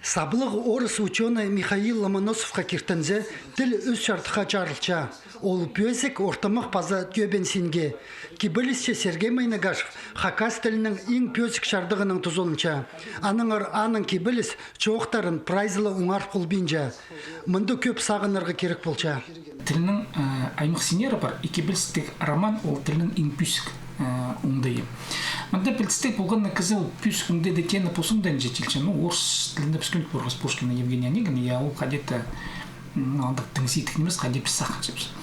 Саблық орыс ученый Михаил Ломоносовқа кертінзе тіл үз шартыға жарылча. Ол пөзік ортамық паза төбенсінге. Кибілісше Сергей Майнагашев хакас тілінің ең пөзік шардығының тұзылынча. Аның кибіліс чоқтарын прайзылы ұңар құлбинжа. Мұнды көп сағынырғы керек болча. Тілінің аймық синері бар. Кибілістік роман ол тілінің ең пөзік ұңдайы. Мында білістік болғанна кізі ол пүсік ұңды декені посыңдан жетілші. Орыс тілінде піскінік бұрғыз Пушкина Евгения Онегина, я ол қадетті тіңсейтік немес қадеп сақ жепсі.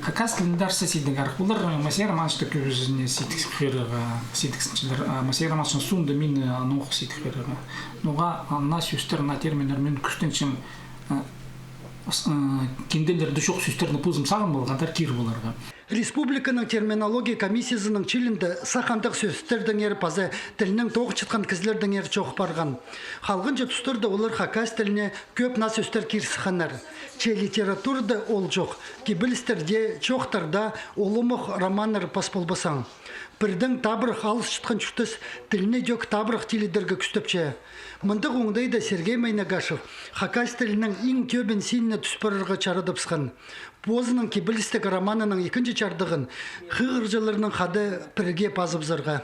Хакас тілінде арса сейдің арық. Олар Масия Романшты көзіне сейтіксік қеріға, сейтіксіншілер. Масия Романшын суынды мен нұқ сейтік қеріға. Нұға на сөстер, на терминермен күштеншім кенделерді жоқ сөстерді пұзым сағын болғандар кер боларға. Республиканың терминология комиссиясының чилінде сақандық сөздердің ері пазы тілінің тоғы чытқан кізлердің ері чоқ барған. Халғын жетістірді олар хакас тіліне көп на сөздер керсіханар. Че литературда ол жоқ, кебілістерде чоқтарда олымық романыр пас болбасаң. Бірдің табырық алыс шытқан жүктіс тіліне жөк табырық теледерге күстіпче. Мұндық оңдайда Сергей Майнагашев хакас тілінің ең төбін сеніне түспірірға чарыдыпсқан. Позының кебілістік романының екінші чардығын қығыржыларының қады пірге пазыбзырға.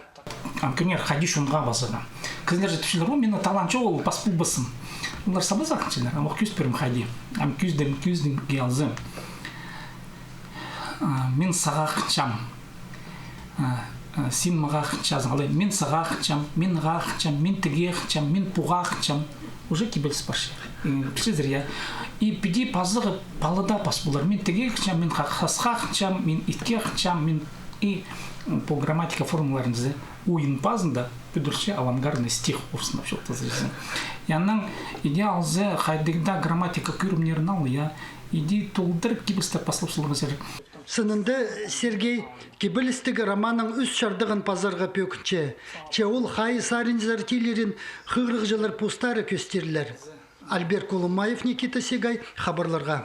Например, хади шунға базыға. Кізлер жетіпшілер, о, мені таланчы ол пас бұлбысын. Олар сабыз ақыншылар, ама күз перім хади. Ам күздің геалзы. Мен сағақ чам. Сен мағақ чазың. Мен сағақ чам, мен ғақ чам, мен тігеқ чам, мен пуғақ чам. Уже кебеліс баршы. Пішізір, я. И пиди пазығы палыда пас болар. Мен тігеқ чам, мен қасқақ чам, мен иткеқ чам, мен... И по грамматика формуларыңызды ойын пазында бүдірше авангардный стих курсында шоқтазырсың. Янның идеалзы қайдығда грамматика көрімнерін ал, я иди толдырып кебілістер паслапсылығы зәрі. Сынында Сергей кебілістігі романның үз шардығын пазарға пөкінче. Че ол қайы сарын зәртелерін қығырық жылар пустары көстерлер. Альберт Колумаев, Никита Сегай, хабарларға.